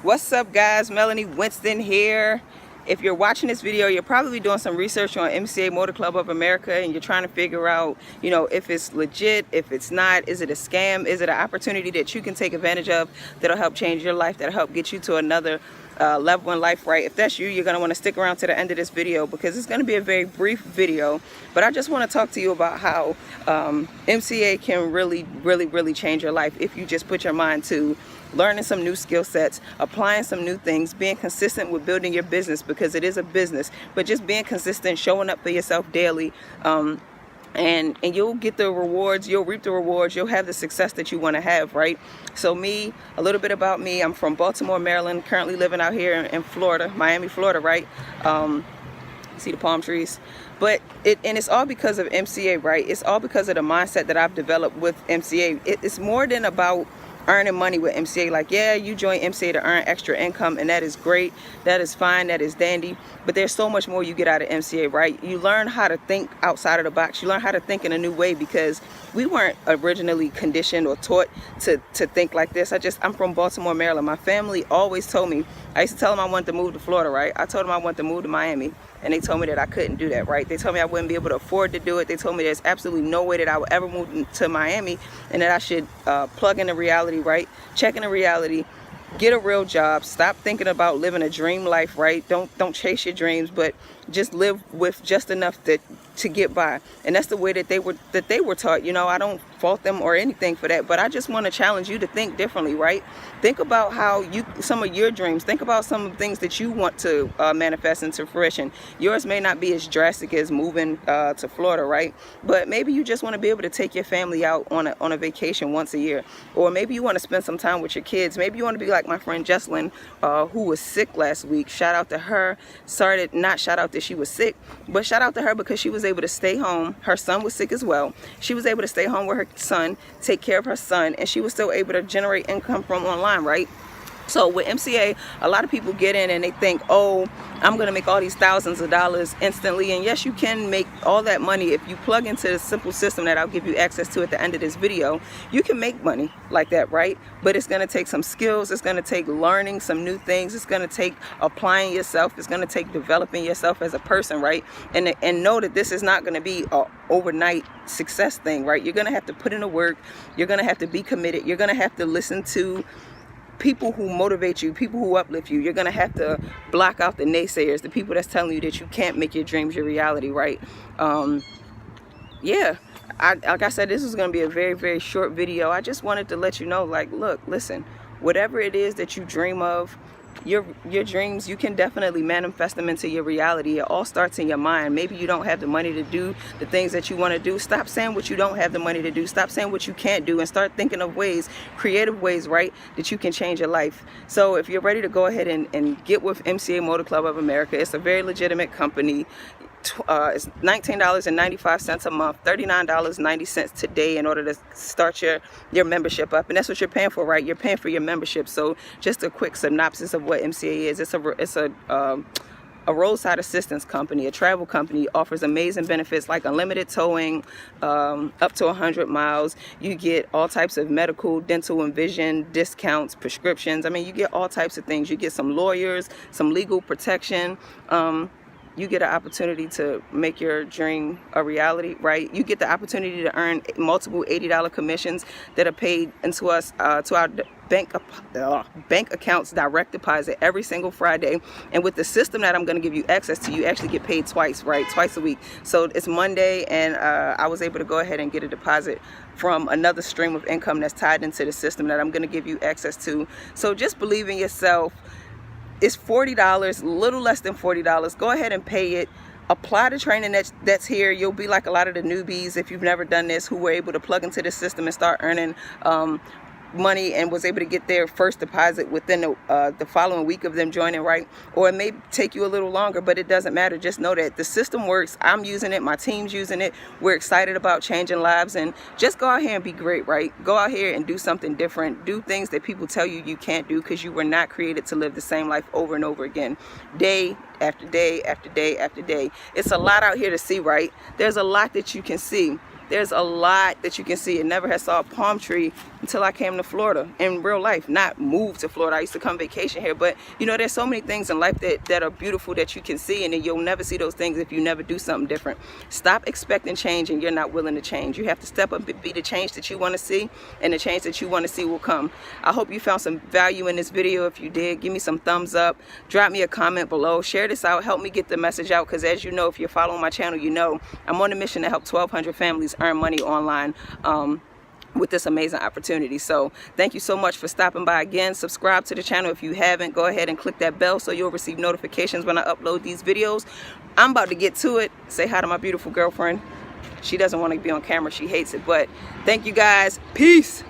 What's up, guys? Melanie Winston here. If you're watching this video, you're probably doing some research on MCA Motor Club of America, and you're trying to figure out, if it's legit, if it's not, is it a scam, is it an opportunity that you can take advantage of that'll help change your life, that'll help get you to another level in life, right? If that's you, you're going to want to stick around to the end of this video because it's going to be a very brief video, but I just want to talk to you about how MCA can really change your life if you just put your mind to learning some new skill sets, applying some new things, being consistent with building your business, because it is a business, but just being consistent, showing up for yourself daily, and you'll get the rewards, you'll reap the rewards, you'll have the success that you want to have, right? So me, a little bit about me, I'm from Baltimore, Maryland, currently living out here in Florida, Miami, Florida, right? See the palm trees? But it's all because of MCA, right? It's all because of the mindset that I've developed with MCA. It's more than about earning money with MCA. Like, yeah, you join MCA to earn extra income, and that is great, that is fine, that is dandy, but there's so much more you get out of MCA, right? You learn how to think outside of the box, you learn how to think in a new way, because we weren't originally conditioned or taught to think like this. I'm from Baltimore, Maryland. My family always told me, I used to tell them I wanted to move to Florida, right? I told them I wanted to move to Miami, and they told me that I couldn't do that, right? They told me I wouldn't be able to afford to do it. They told me there's absolutely no way that I would ever move to Miami, and that I should plug into reality, right? Check into reality, get a real job, stop thinking about living a dream life, right? Don't chase your dreams, but just live with just enough to get by. And that's the way that they were taught. I don't fault them or anything for that, but I just want to challenge you to think differently, right? Think about how some of your dreams, think about some of the things that you want to manifest into fruition. Yours may not be as drastic as moving to Florida, right? But maybe you just want to be able to take your family out on a vacation once a year, or maybe you want to spend some time with your kids. Maybe you want to be like my friend Jesselyn, who was sick last week. Shout out to her. Sorry to not shout out that she was sick, but shout out to her because she was able to stay home. Her son was sick as well. She was able to stay home with her son, take care of her son, and she was still able to generate income from online, right? So with MCA, a lot of people get in and they think, oh, I'm going to make all these thousands of dollars instantly. And yes, you can make all that money if you plug into the simple system that I'll give you access to at the end of this video. You can make money like that, right? But it's going to take some skills. It's going to take learning some new things. It's going to take applying yourself. It's going to take developing yourself as a person, right? And know that this is not going to be an overnight success thing, right? You're going to have to put in the work. You're going to have to be committed. You're going to have to listen to people who motivate you, people who uplift you. You're gonna have to block out the naysayers, the people that's telling you that you can't make your dreams your reality, right? Yeah, like I said, this is gonna be a very short video. I just wanted to let you know, like, look, listen, whatever it is that you dream of, your dreams, you can definitely manifest them into your reality. It all starts in your mind. Maybe you don't have the money to do the things that you want to do. Stop saying what you don't have the money to do. Stop saying what you can't do, and start thinking of ways, creative ways, right, that you can change your life. So if you're ready to go ahead and get with MCA Motor Club of America, it's a very legitimate company. It's $19.95 a month, $39.90 today in order to start your membership up, and that's what you're paying for, right? You're paying for your membership. So just a quick synopsis of what MCA is. It's a roadside assistance company, a travel company, offers amazing benefits like unlimited towing, up to 100 miles. You get all types of medical, dental, and vision discounts, prescriptions. I mean, you get all types of things. You get some lawyers, some legal protection. You get an opportunity to make your dream a reality, right? You get the opportunity to earn multiple $80 commissions that are paid into us, to our bank accounts, direct deposit every single Friday. And with the system that I'm going to give you access to, you actually get paid twice, right? Twice a week. So it's Monday, and I was able to go ahead and get a deposit from another stream of income that's tied into the system that I'm going to give you access to. So just believe in yourself. It's $40, a little less than $40. Go ahead and pay it. Apply the training that's here. You'll be like a lot of the newbies, if you've never done this, who were able to plug into the system and start earning money and was able to get their first deposit within the following week of them joining, right? Or it may take you a little longer, but it doesn't matter. Just know that the system works. I'm using it. My team's using it. We're excited about changing lives, and just go out here and be great, right? Go out here and do something different. Do things that people tell you you can't do, because you were not created to live the same life over and over again, day after day after day after day. It's a lot out here to see, right? There's a lot that you can see. There's a lot that you can see. I never had saw a palm tree until I came to Florida in real life, not moved to Florida. I used to come vacation here, but you know, there's so many things in life that are beautiful that you can see, and then you'll never see those things if you never do something different. Stop expecting change and you're not willing to change. You have to step up and be the change that you want to see, and the change that you want to see will come. I hope you found some value in this video. If you did, give me some thumbs up, drop me a comment below, share this out, help me get the message out, because as you know, if you're following my channel, you know I'm on a mission to help 1,200 families earn money online with this amazing opportunity. So thank you so much for stopping by again. Subscribe to the channel if you haven't. Go ahead and click that bell so you'll receive notifications when I upload these videos. I'm about to get to it. Say hi to my beautiful girlfriend. She doesn't want to be on camera. She hates it. But thank you guys. Peace.